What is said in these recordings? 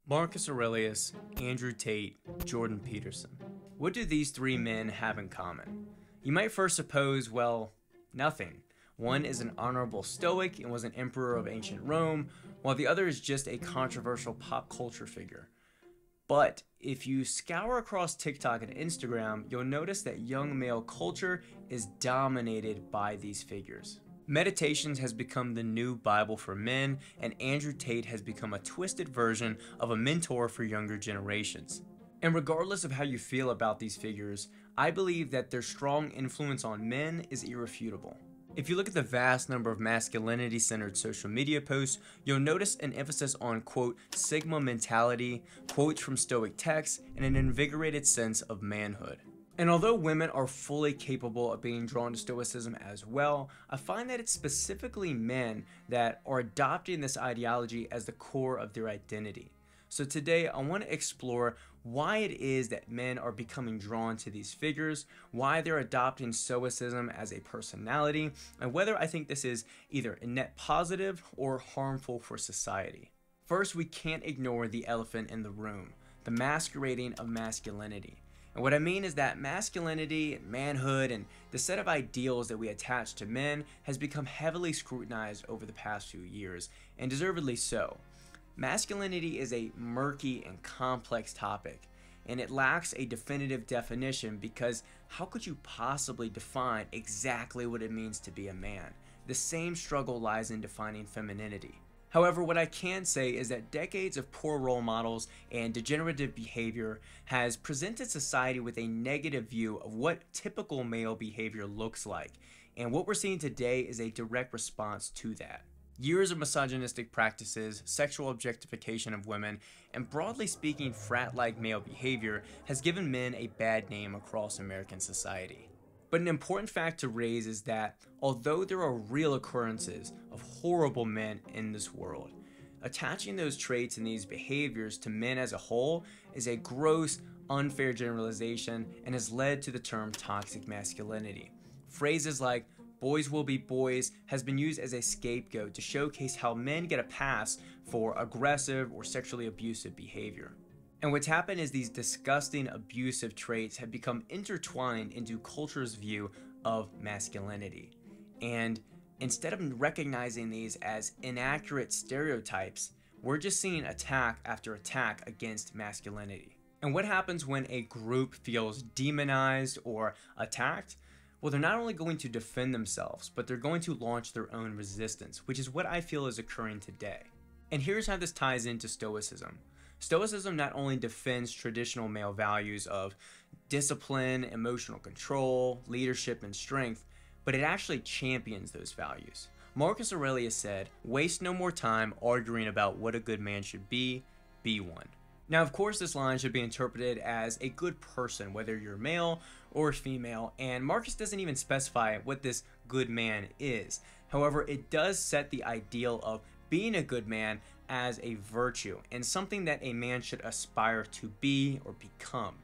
Marcus Aurelius, Andrew Tate, Jordan Peterson. What do these three men have in common? You might first suppose, well, nothing. One is an honorable Stoic and was an emperor of ancient Rome, while the other is just a controversial pop culture figure. But if you scour across TikTok and Instagram, you'll notice that young male culture is dominated by these figures. Meditations has become the new Bible for men, and Andrew Tate has become a twisted version of a mentor for younger generations. And regardless of how you feel about these figures, I believe that their strong influence on men is irrefutable. If you look at the vast number of masculinity-centered social media posts, you'll notice an emphasis on, quote, Sigma mentality, quotes from Stoic texts, and an invigorated sense of manhood. And although women are fully capable of being drawn to Stoicism as well, I find that it's specifically men that are adopting this ideology as the core of their identity. So today I want to explore why it is that men are becoming drawn to these figures, why they're adopting Stoicism as a personality, and whether I think this is either a net positive or harmful for society. First, we can't ignore the elephant in the room, the masquerading of masculinity. And what I mean is that masculinity, manhood, and the set of ideals that we attach to men has become heavily scrutinized over the past few years, and deservedly so. Masculinity is a murky and complex topic, and it lacks a definitive definition because how could you possibly define exactly what it means to be a man? The same struggle lies in defining femininity. However, what I can say is that decades of poor role models and degenerative behavior has presented society with a negative view of what typical male behavior looks like, and what we're seeing today is a direct response to that. Years of misogynistic practices, sexual objectification of women, and broadly speaking frat-like male behavior has given men a bad name across American society. But an important fact to raise is that although there are real occurrences of horrible men in this world, attaching those traits and these behaviors to men as a whole is a gross, unfair generalization and has led to the term toxic masculinity. Phrases like boys will be boys has been used as a scapegoat to showcase how men get a pass for aggressive or sexually abusive behavior. And what's happened is these disgusting abusive traits have become intertwined into culture's view of masculinity. And instead of recognizing these as inaccurate stereotypes, we're just seeing attack after attack against masculinity. And what happens when a group feels demonized or attacked? Well, they're not only going to defend themselves, but they're going to launch their own resistance, which is what I feel is occurring today. And here's how this ties into Stoicism. Stoicism not only defends traditional male values of discipline, emotional control, leadership, and strength, but it actually champions those values. Marcus Aurelius said, "Waste no more time arguing about what a good man should be one." Now, of course, this line should be interpreted as a good person, whether you're male or female, and Marcus doesn't even specify what this good man is. However, it does set the ideal of being a good man as a virtue and something that a man should aspire to be or become.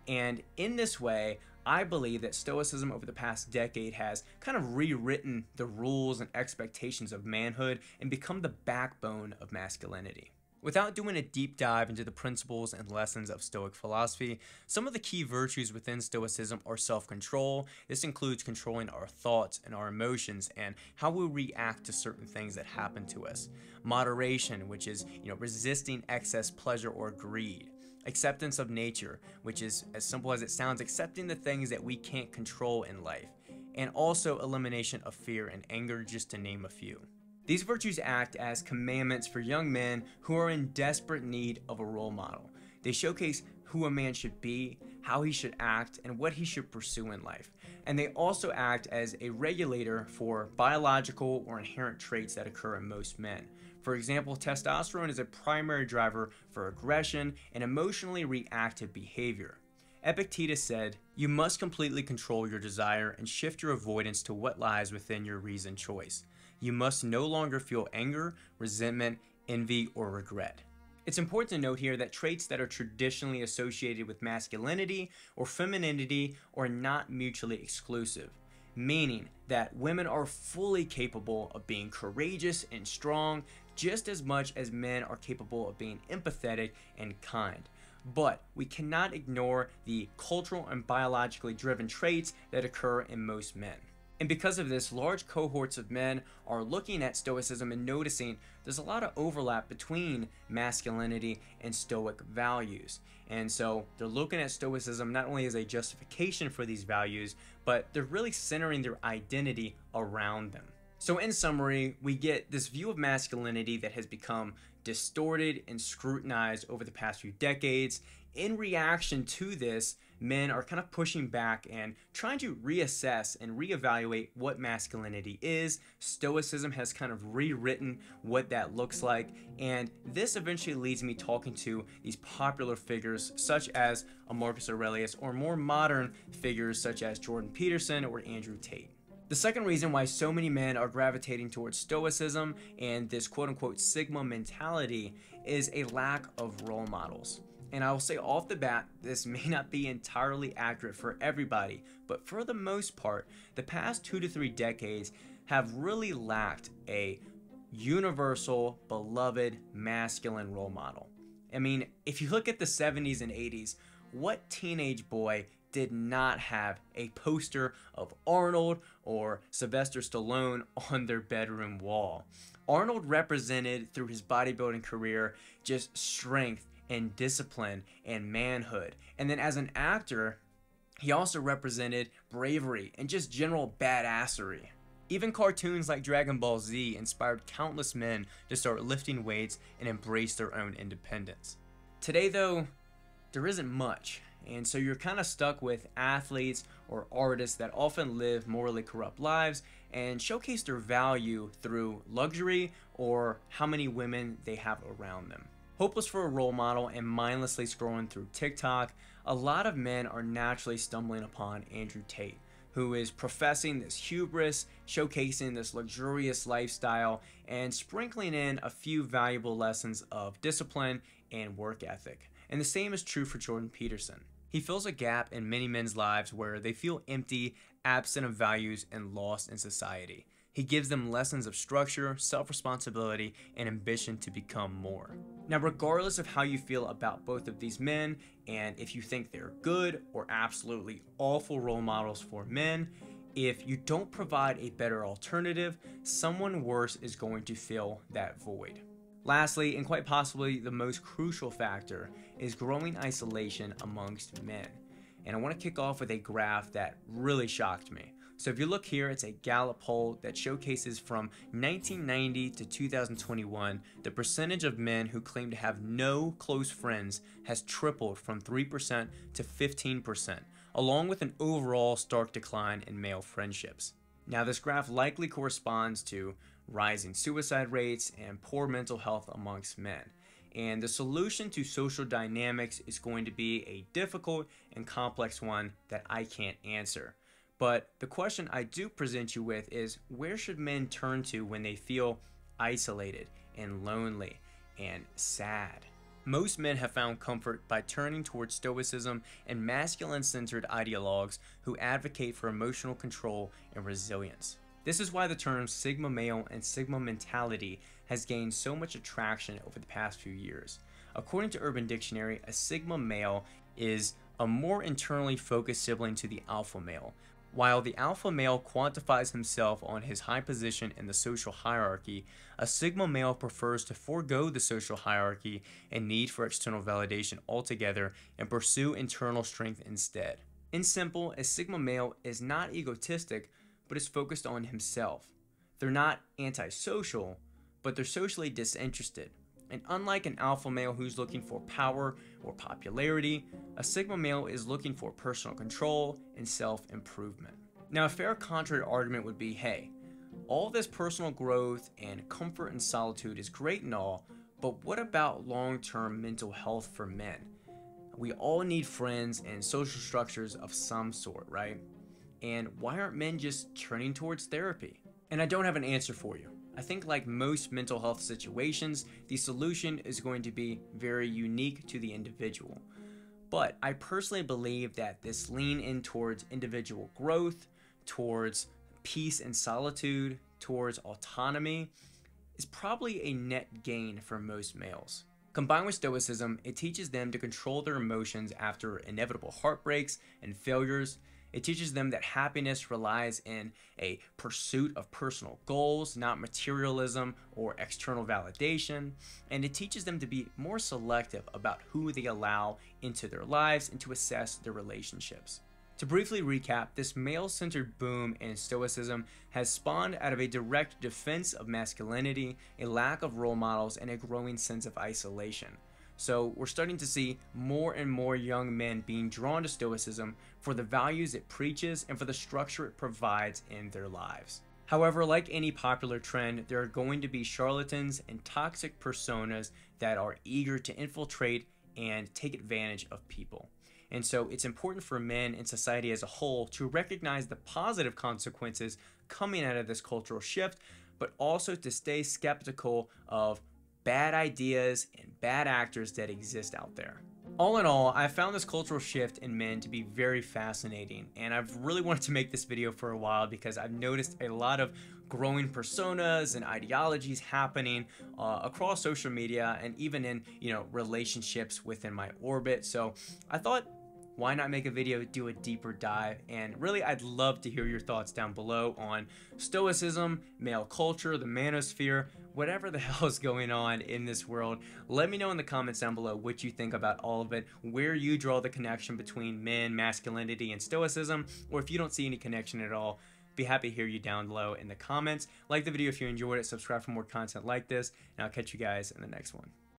And in this way, I believe that Stoicism over the past decade has kind of rewritten the rules and expectations of manhood and become the backbone of masculinity. Without doing a deep dive into the principles and lessons of Stoic philosophy, some of the key virtues within Stoicism are self-control. This includes controlling our thoughts and our emotions and how we react to certain things that happen to us. Moderation, which is, resisting excess pleasure or greed. Acceptance of nature, which is as simple as it sounds, accepting the things that we can't control in life. And also elimination of fear and anger, just to name a few. These virtues act as commandments for young men who are in desperate need of a role model. They showcase who a man should be, how he should act, and what he should pursue in life. And they also act as a regulator for biological or inherent traits that occur in most men. For example, testosterone is a primary driver for aggression and emotionally reactive behavior. Epictetus said, "You must completely control your desire and shift your avoidance to what lies within your reasoned choice. You must no longer feel anger, resentment, envy, or regret." It's important to note here that traits that are traditionally associated with masculinity or femininity are not mutually exclusive, meaning that women are fully capable of being courageous and strong, just as much as men are capable of being empathetic and kind. But we cannot ignore the cultural and biologically driven traits that occur in most men. And because of this, large cohorts of men are looking at Stoicism and noticing there's a lot of overlap between masculinity and Stoic values. And so they're looking at Stoicism not only as a justification for these values, but they're really centering their identity around them. So in summary, we get this view of masculinity that has become distorted and scrutinized over the past few decades. In reaction to this, men are kind of pushing back and trying to reassess and reevaluate what masculinity is. Stoicism has kind of rewritten what that looks like, and this eventually leads me talking to these popular figures such as a Marcus Aurelius, or more modern figures such as Jordan Peterson or Andrew Tate. The second reason why so many men are gravitating towards Stoicism and this quote-unquote Sigma mentality is a lack of role models. And I will say off the bat, this may not be entirely accurate for everybody, but for the most part, the past 2 to 3 decades have really lacked a universal, beloved, masculine role model. I mean, if you look at the 70s and 80s, what teenage boy did not have a poster of Arnold or Sylvester Stallone on their bedroom wall? Arnold represented, through his bodybuilding career, just strength and discipline and manhood. And then as an actor, he also represented bravery and just general badassery. Even cartoons like Dragon Ball Z inspired countless men to start lifting weights and embrace their own independence. Today though, there isn't much. And so you're kind of stuck with athletes or artists that often live morally corrupt lives and showcase their value through luxury or how many women they have around them. Hopeless for a role model and mindlessly scrolling through TikTok, a lot of men are naturally stumbling upon Andrew Tate, who is professing this hubris, showcasing this luxurious lifestyle, and sprinkling in a few valuable lessons of discipline and work ethic. And the same is true for Jordan Peterson. He fills a gap in many men's lives where they feel empty, absent of values, and lost in society. He gives them lessons of structure, self-responsibility, and ambition to become more. Now, regardless of how you feel about both of these men, and if you think they're good or absolutely awful role models for men, if you don't provide a better alternative, someone worse is going to fill that void. Lastly, and quite possibly the most crucial factor, is growing isolation amongst men. And I want to kick off with a graph that really shocked me. So if you look here, it's a Gallup poll that showcases from 1990 to 2021, the percentage of men who claim to have no close friends has tripled from 3% to 15%, along with an overall stark decline in male friendships. Now, this graph likely corresponds to rising suicide rates and poor mental health amongst men. And the solution to social dynamics is going to be a difficult and complex one that I can't answer. But the question I do present you with is, where should men turn to when they feel isolated and lonely and sad? Most men have found comfort by turning towards Stoicism and masculine-centered ideologues who advocate for emotional control and resilience. This is why the terms Sigma male and Sigma mentality has gained so much attraction over the past few years. According to Urban Dictionary, a Sigma male is a more internally focused sibling to the alpha male. While the alpha male quantifies himself on his high position in the social hierarchy, a Sigma male prefers to forego the social hierarchy and need for external validation altogether and pursue internal strength instead. In simple, a Sigma male is not egotistic, but is focused on himself. They're not antisocial, but they're socially disinterested. And unlike an alpha male who's looking for power or popularity, a Sigma male is looking for personal control and self-improvement. Now, a fair contrary argument would be, hey, all this personal growth and comfort and solitude is great and all, but what about long-term mental health for men? We all need friends and social structures of some sort, right? And why aren't men just turning towards therapy? And I don't have an answer for you. I think like most mental health situations, the solution is going to be very unique to the individual. But I personally believe that this lean in towards individual growth, towards peace and solitude, towards autonomy, is probably a net gain for most males. Combined with Stoicism, it teaches them to control their emotions after inevitable heartbreaks and failures. It teaches them that happiness relies in a pursuit of personal goals, not materialism or external validation. And it teaches them to be more selective about who they allow into their lives and to assess their relationships. To briefly recap, this male-centered boom in Stoicism has spawned out of a direct defense of masculinity, a lack of role models, and a growing sense of isolation. So we're starting to see more and more young men being drawn to Stoicism for the values it preaches and for the structure it provides in their lives. However, like any popular trend, there are going to be charlatans and toxic personas that are eager to infiltrate and take advantage of people. And so it's important for men in society as a whole to recognize the positive consequences coming out of this cultural shift, but also to stay skeptical of bad ideas and bad actors that exist out there. All in all, I found this cultural shift in men to be very fascinating, and I've really wanted to make this video for a while because I've noticed a lot of growing personas and ideologies happening across social media and even in relationships within my orbit. So I thought, why not make a video, do a deeper dive? And really, I'd love to hear your thoughts down below on Stoicism, male culture, the manosphere, whatever the hell is going on in this world. Let me know in the comments down below what you think about all of it, where you draw the connection between men, masculinity, and Stoicism, or if you don't see any connection at all. Be happy to hear you down below in the comments. Like the video if you enjoyed it, subscribe for more content like this, and I'll catch you guys in the next one.